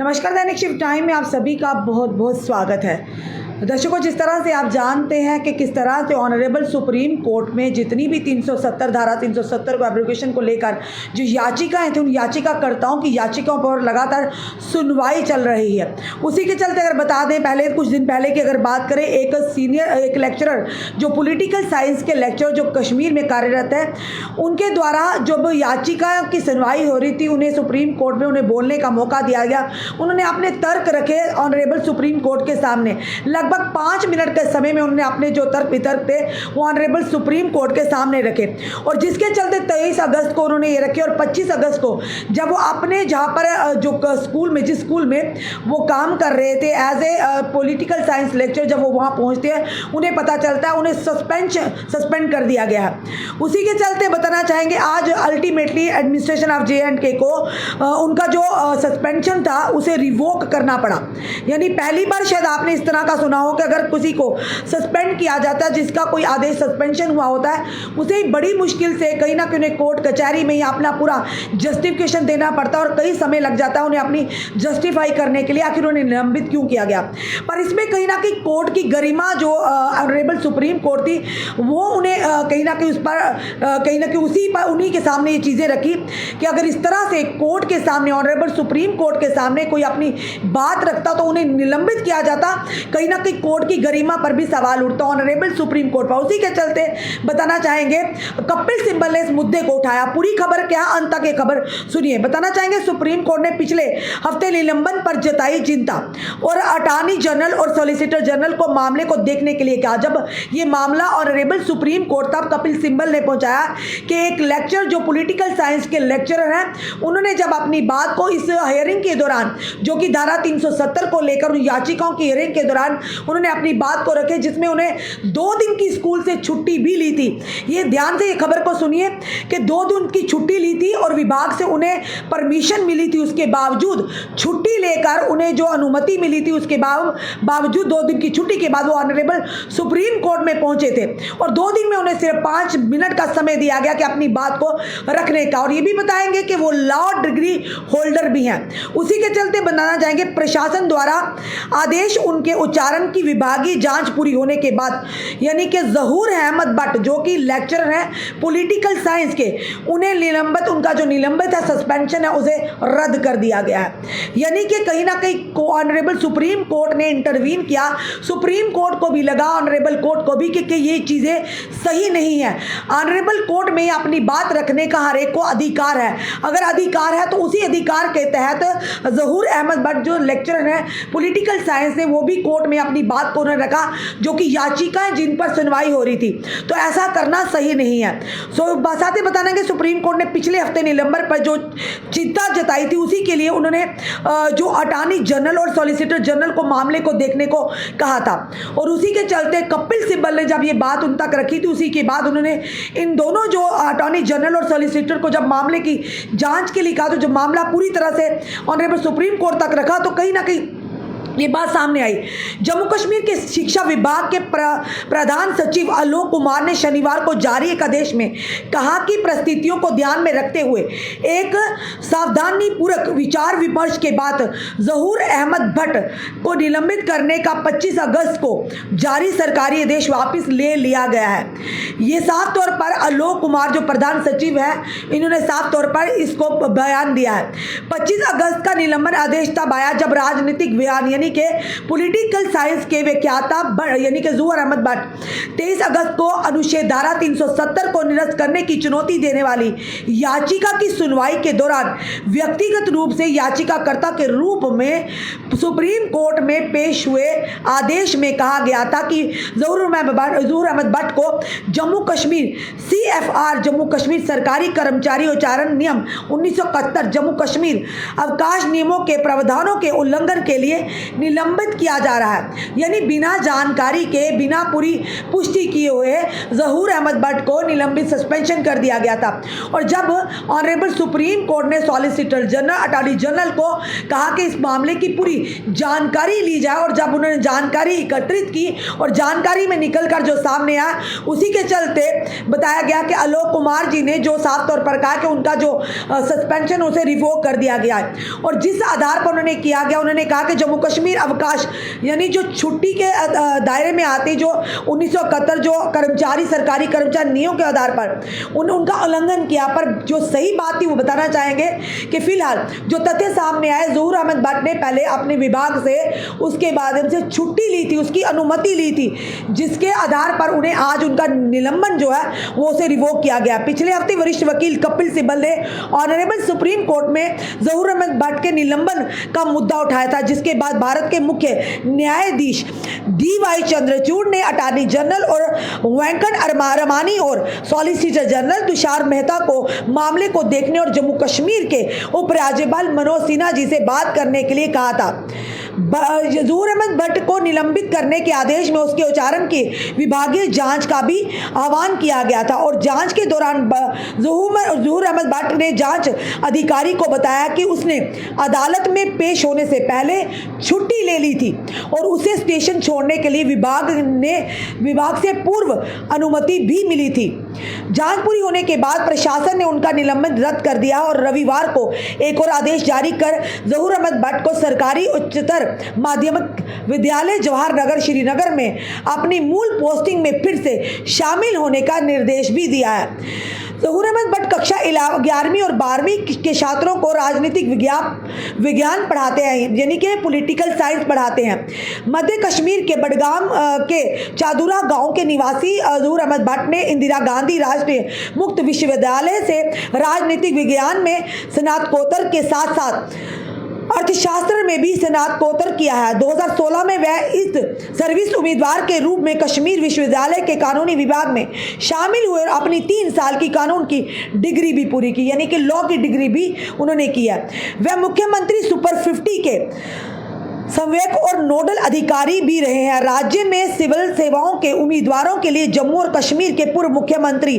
नमस्कार, दैनिक shift time में आप सभी का बहुत बहुत स्वागत है। दर्शकों, जिस तरह से आप जानते हैं कि किस तरह से ऑनरेबल सुप्रीम कोर्ट में जितनी भी 370 धारा 370 को एब्रोगेशन को लेकर जो याचिकाएं थी, उन याचिकाकर्ताओं की याचिकाओं पर लगातार सुनवाई चल रही है। उसी के चलते अगर बता दें, पहले कुछ दिन पहले की अगर बात करें, एक लेक्चरर जो पॉलिटिकल साइंस के लेक्चरर जो कश्मीर में कार्यरत है, उनके द्वारा जब याचिका की सुनवाई हो रही थी, उन्हें सुप्रीम कोर्ट में उन्हें बोलने का मौका दिया गया। उन्होंने अपने तर्क रखे ऑनरेबल सुप्रीम कोर्ट के सामने। लगभग 5 मिनट के समय में उन्होंने अपने जो तर्क वितर्क थे वो ऑनरेबल सुप्रीम कोर्ट के सामने रखे, और जिसके चलते 23 अगस्त को उन्होंने ये रखे, और 25 अगस्त को जब वो अपने जहाँ पर जो स्कूल में, जिस स्कूल में वो काम कर रहे थे as a political science lecture, जब वो वहाँ पहुँचते हैं उन्हें पता चलता है उन्हें सस्पेंड कर दिया गया है। उसी के चलते बताना चाहेंगे, आज अल्टीमेटली एडमिनिस्ट्रेशन ऑफ J&K को उनका जो सस्पेंशन था उसे रिवोक करना पड़ा। यानी पहली बार शायद आपने इस तरह का सुना हो कि अगर किसी को सस्पेंड किया जाता है, जिसका कोई आदेश सस्पेंशन हुआ होता है, उसे बड़ी मुश्किल से कहीं ना कहीं कोर्ट कचहरी में ही अपना पूरा जस्टिफिकेशन देना पड़ता है, और कई समय लग जाता है उन्हें अपनी जस्टिफाई करने के लिए आखिर उन्हें निलंबित क्यों किया गया। पर इसमें कहीं ना कहीं कोर्ट की गरिमा जो ऑनरेबल सुप्रीम कोर्ट थी, वो उन्हें कहीं ना कहीं उस पर कहीं ना कहीं उन्हीं के सामने ये चीज़ें रखी कि अगर इस तरह से कोर्ट के सामने, ऑनरेबल सुप्रीम कोर्ट के सामने कोई अपनी बात रखता तो उन्हें निलंबित किया जाता। कहीं ना कहीं कोर्ट की गरिमा पर भी सवाल उठता ऑनरेबल सुप्रीम कोर्ट पर। उसी के चलते बताना चाहेंगे, कपिल सिब्बल ने इस मुद्दे को उठाया। पूरी खबर क्या, अंत तक ये खबर सुनिए। बताना चाहेंगे, सुप्रीम कोर्ट ने पिछले हफ्ते निलंबन पर जताई चिंता, और अटॉर्नी जनरल और सॉलिसिटर जनरल को मामले को देखने के लिए कहा। जब ये मामला ऑनरेबल सुप्रीम कोर्ट तब कपिल सिब्बल ने पहुंचाया कि एक लेक्चर जो पॉलिटिकल साइंस के लेक्चरर हैं, उन्होंने जब अपनी बात को इस हियरिंग के दौरान, जो कि धारा 370 को लेकर याचिकाओं की हियरिंग के दौरान उन्होंने अपनी बात को रखे, जिसमें उन्हें 2 दिन की स्कूल से छुट्टी भी ली थी। ये ध्यान से ये खबर को सुनिए कि 2 दिन की छुट्टी ली थी और विभाग से उन्हें परमिशन मिली थी। उसके बावजूद छुट्टी लेकर उन्हें जो अनुमति मिली थी, उसके बावजूद 2 दिन की छुट्टी के बाद वो ऑनरेबल सुप्रीम कोर्ट में पहुंचे थे, और 2 दिन में उन्हें सिर्फ 5 मिनट का समय दिया गया कि अपनी बात को रखने का। और ये भी बताएंगे कि वो लॉ डिग्री होल्डर भी हैं। उसी के चलते बताना चाहेंगे, प्रशासन द्वारा आदेश उनके उच्चारण की विभागीय जांच पूरी होने के बाद, यानी कि जहूर अहमद भट्ट जो कि लेक्चरर हैं पॉलिटिकल साइंस के, उन्हें निलंबित, उनका जो निलंबित है, सस्पेंशन है, उसे रद्द कर दिया गया है। यानी कि कहीं ना कहीं ऑनरेबल सुप्रीम कोर्ट ने इंटरवीन किया। सुप्रीम कोर्ट को भी लगा, ऑनरेबल कोर्ट को भी, कि ये चीज़ें सही नहीं है। ऑनरेबल कोर्ट में अपनी बात रखने का हर एक को अधिकार है। अगर अधिकार है तो उसी अधिकार के तहत जहूर अहमद भट्ट जो लेक्चरर हैं पॉलिटिकल साइंस से, वो भी कोर्ट में अपनी बात को उन्होंने रखा, जो कि याचिकाएं जिन पर सुनवाई हो रही थी। तो ऐसा करना सही नहीं है। साथ ही बताना कि सुप्रीम कोर्ट ने पिछले हफ्ते निलंबन पर जो चिंता जताई थी, उसी के लिए उन्होंने जो अटॉर्नी जनरल और सॉलिसिटर जनरल को मामले को देखने को कहा था। और उसी के चलते कपिल सिब्बल ने जब ये बात उन तक रखी थी, उसी के बाद उन्होंने इन दोनों जो अटॉर्नी जनरल और सॉलिसिटर को जब मामले की जांच के लिए कहा, तो जब मामला पूरी तरह से ऑनरेबल सुप्रीम कोर्ट तक रखा, तो कहीं ना कहीं ये बात सामने आई। जम्मू कश्मीर के शिक्षा विभाग के प्रधान सचिव आलोक कुमार ने शनिवार को जारी एक आदेश में कहा कि परिस्थितियों को ध्यान में रखते हुए एक सावधानीपूर्वक विचार विमर्श के बाद जहूर अहमद भट्ट को निलंबित करने का 25 अगस्त को जारी सरकारी आदेश वापस ले लिया गया है। ये साफ तौर पर आलोक कुमार जो प्रधान सचिव है, इन्होंने साफ तौर पर इसको बयान दिया है। 25 अगस्त का निलंबन आदेश तब आया जब राजनीतिक बयान यानी कि पॉलिटिकल साइंस के व्याख्याता यानी कि जहूर अहमद भट्ट 23 अगस्त को अनुच्छेद धारा 370 को निरस्त करने की चुनौती देने वाली याचिका की सुनवाई के दौरान व्यक्तिगत रूप से याचिकाकर्ता के रूप में सुप्रीम कोर्ट में पेश हुए आदेश में कहा गया था कि जहूर अहमद भट्ट को जम्मू कश्मीर CFR जम्मू कश्मीर सरकारी कर्मचारी उच्चारण नियम 1971 जम्मू कश्मीर अवकाश नियमों के प्रावधानों के उल्लंघन के लिए निलंबित किया जा रहा है। यानी बिना जानकारी के, बिना पूरी पुष्टि किए हुए ज़हूर अहमद भट्ट को निलंबित, सस्पेंशन कर दिया गया था। और जब ऑनरेबल सुप्रीम कोर्ट ने सॉलिसिटर जनरल, अटॉर्नी जनरल को कहा कि इस मामले की पूरी जानकारी ली जाए, और जब उन्होंने जानकारी एकत्रित की और जानकारी में निकलकर जो सामने आया, उसी के चलते बताया गया कि आलोक कुमार जी ने जो साफ तौर पर कहा कि उनका जो सस्पेंशन उसे रिवोक कर दिया गया है। और जिस आधार पर उन्होंने किया गया, उन्होंने कहा कि जम्मू कश्मीर अवकाश यानी जो छुट्टी के दायरे में आती जो 1971 जो कर्मचारी, सरकारी कर्मचारी नियमों के आधार पर उनका उल्लंघन किया। पर जो सही बात थी वो बताना चाहेंगे कि फिलहाल जो तथ्य सामने आए, ज़हूर अहमद भट्ट ने पहले अपने विभाग से उसके माध्यम से छुट्टी ली थी, उसकी अनुमति ली थी, जिसके आधार पर उन्हें आज उनका निलंबन जो है वो उसे रिवोक किया गया। पिछले हफ्ते वरिष्ठ वकील कपिल सिब्बल ने ऑनरेबल सुप्रीम कोर्ट में ज़हूर अहमद भट्ट के निलंबन का मुद्दा उठाया था, जिसके बाद भारत के मुख्य न्यायाधीश DY चंद्रचूड़ ने अटॉर्नी जनरल और वेंकट रमानी और सॉलिसिटर जनरल तुषार मेहता को मामले को देखने और जम्मू कश्मीर के उपराज्यपाल मनोज सिन्हा जी से बात करने के लिए कहा था। ज़हूर अहमद भट्ट को निलंबित करने के आदेश में उसके उच्चारण की विभागीय जांच का भी आह्वान किया गया था। और जांच के दौरान ज़हूर अहमद भट्ट ने जांच अधिकारी को बताया कि उसने अदालत में पेश होने से पहले छुट्टी ले ली थी और उसे स्टेशन छोड़ने के लिए विभाग से पूर्व अनुमति भी मिली थी। जांच पूरी होने के बाद प्रशासन ने उनका निलंबन रद्द कर दिया और रविवार को एक और आदेश जारी कर ज़हूर अहमद भट्ट को सरकारी उच्चतर माध्यमिक विद्यालय जवाहर नगर श्रीनगर में अपनी मूल पोस्टिंग में फिर से शामिल होने का निर्देश भी दिया है। ज़हूर अहमद भट्ट कक्षा 11वीं और 12वीं के छात्रों को राजनीतिक विज्ञान पढ़ाते हैं, यानी कि पॉलिटिकल साइंस पढ़ाते हैं। मध्य कश्मीर के बडगाम के चादुरा गांव के निवासी ज़हूर अहमद भट्ट ने इंदिरा गांधी राष्ट्रीय मुक्त विश्वविद्यालय से राजनीतिक विज्ञान में स्नातकोत्तर के साथ साथ अर्थशास्त्र में भी स्नातकोत्तर किया है। 2016 में वह इस सर्विस उम्मीदवार के रूप में कश्मीर विश्वविद्यालय के कानूनी विभाग में शामिल हुए और अपनी 3 साल की कानून की डिग्री भी पूरी की, यानी कि लॉ की डिग्री भी उन्होंने किया। वह मुख्यमंत्री सुपर 50 के संवेक और नोडल अधिकारी भी रहे हैं। राज्य में सिविल सेवाओं के उम्मीदवारों के लिए जम्मू और कश्मीर के पूर्व मुख्यमंत्री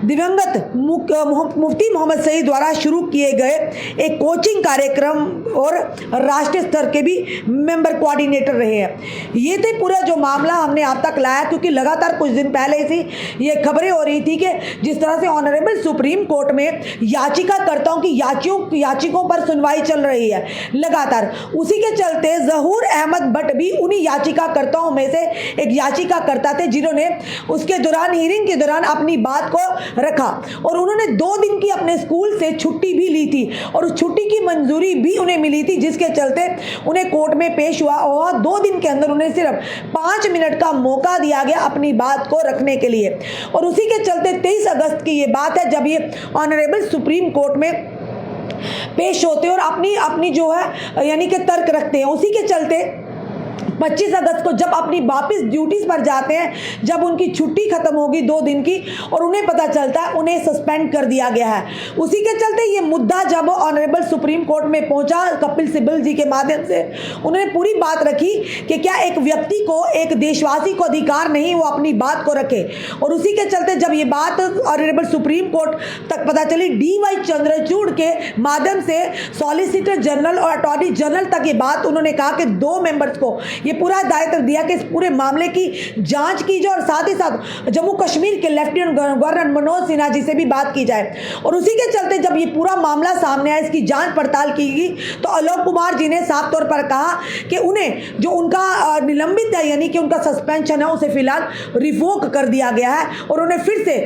दिवंगत मुफ्ती मोहम्मद सईद द्वारा शुरू किए गए एक कोचिंग कार्यक्रम और राष्ट्रीय स्तर के भी मेंबर कोऑर्डिनेटर रहे हैं। ये थे पूरा जो मामला हमने आप तक लाया, क्योंकि लगातार कुछ दिन पहले से ये खबरें हो रही थी कि जिस तरह से ऑनरेबल सुप्रीम कोर्ट में याचिकाकर्ताओं की याचिकों पर सुनवाई चल रही है लगातार, उसी के चलते ज़हूर अहमद भट्ट भी उन्हीं याचिकाकर्ताओं में से एक याचिकाकर्ता थे, जिन्होंने उसके दौरान, हियरिंग के दौरान अपनी बात को रखा और उन्होंने 2 दिन की अपने स्कूल से छुट्टी भी ली थी और उस छुट्टी की मंजूरी भी उन्हें मिली थी, जिसके चलते उन्हें कोर्ट में पेश हुआ और 2 दिन के अंदर उन्हें सिर्फ 5 मिनट का मौका दिया गया अपनी बात को रखने के लिए। और उसी के चलते 23 अगस्त की ये बात है जब ये ऑनरेबल सुप्रीम कोर्ट में पेश होते हैं और अपनी जो है यानी कि तर्क रखते हैं। उसी के चलते 25 अगस्त को जब अपनी वापस ड्यूटीज पर जाते हैं, जब उनकी छुट्टी खत्म होगी 2 दिन की और उन्हें पता चलता है उन्हें सस्पेंड कर दिया गया है। उसी के चलते ये मुद्दा जब ऑनरेबल सुप्रीम कोर्ट में पहुंचा, कपिल सिब्बल जी के माध्यम से उन्होंने पूरी बात रखी कि क्या एक व्यक्ति को, एक देशवासी को अधिकार नहीं वो अपनी बात को रखे। और उसी के चलते जब ये बात ऑनरेबल सुप्रीम कोर्ट तक पता चली, DY चंद्रचूड़ के माध्यम से सॉलिसिटर जनरल और अटॉर्नी जनरल तक ये बात उन्होंने कहा कि 2 मेंबर्स को ये पूरा दायित्व दिया कि इस पूरे मामले की जांच की जाए और साथ ही साथ जम्मू कश्मीर के लेफ्टिनेंट गवर्नर मनोज सिन्हा जी से भी बात की जाए। और उसी के चलते जब ये पूरा मामला सामने आया, इसकी जांच पड़ताल की गई, तो आलोक कुमार जी ने साफ तौर पर कहा कि उन्हें जो उनका निलंबित है, यानी कि उनका सस्पेंशन है, उसे फिलहाल रिवोक कर दिया गया है और उन्हें फिर से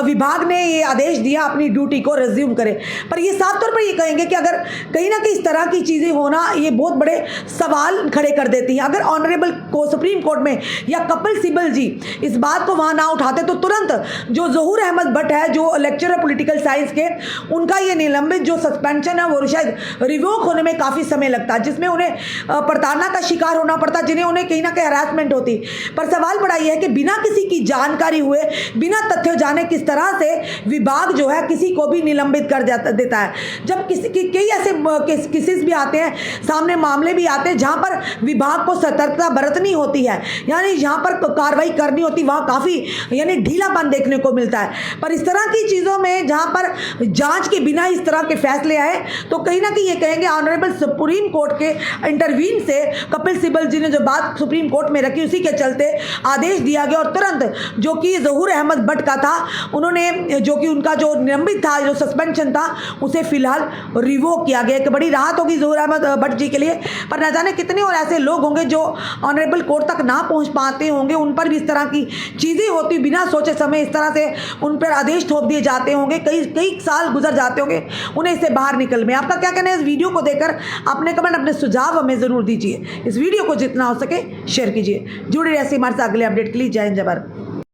विभाग ने ये आदेश दिया अपनी ड्यूटी को रिज्यूम करें। पर ये साफ तौर पर ये कहेंगे कि अगर कहीं ना कहीं इस तरह की चीज़ें होना, ये बहुत बड़े सवाल खड़े कर देती हैं। अगर ऑनरेबल को सुप्रीम कोर्ट में या कपिल सिब्बल जी इस बात को वहाँ ना उठाते तो तुरंत जो ज़हूर अहमद भट्ट है, जो लेक्चरर पॉलिटिकल साइंस के, उनका ये निलंबित जो सस्पेंशन है वो शायद रिवोक होने में काफ़ी समय लगता, जिसमें उन्हें प्रताड़ना का शिकार होना पड़ता, जिन्हें उन्हें कहीं ना कहीं हरासमेंट होती। पर सवाल बड़ा ये है कि बिना किसी की जानकारी हुए, बिना तथ्य जाने किस तरह से विभाग जो है किसी को भी निलंबित कर देता है। जब किसी कई ऐसे केसेस भी आते हैं, सामने मामले भी आते हैं जहां पर विभाग को सतर्कता बरतनी होती है, यानी जहां पर कार्रवाई करनी होती वहां काफ़ी यानी ढीलापन देखने को मिलता है। पर इस तरह की चीज़ों में जहां पर जांच के बिना इस तरह के फैसले आए तो कहीं ना कहीं ये कहेंगे ऑनरेबल सुप्रीम कोर्ट के इंटरवीन से कपिल सिब्बल जी ने जो बात सुप्रीम कोर्ट में रखी उसी के चलते आदेश दिया गया और तुरंत जो कि ज़हूर अहमद भट्ट का था, उन्होंने जो कि उनका जो निलंबित था, जो सस्पेंशन था, उसे फिलहाल रिवोक किया गया। एक बड़ी राहत होगी ज़हूर अहमद भट्ट जी के लिए। पर न जाने कितने और ऐसे लोग होंगे जो ऑनरेबल कोर्ट तक ना पहुंच पाते होंगे, उन पर भी इस तरह की चीज़ें होती, बिना सोचे समय इस तरह से उन पर आदेश थोप दिए जाते होंगे, कई साल गुजर जाते होंगे उन्हें इससे बाहर निकल में। आपका क्या कहना है इस वीडियो को देखकर? अपने कमेंट, अपने सुझाव हमें ज़रूर दीजिए। इस वीडियो को जितना हो सके शेयर कीजिए। जुड़े रहिए हमारे साथ अगले अपडेट के लिए। जय हिंद, जय भारत।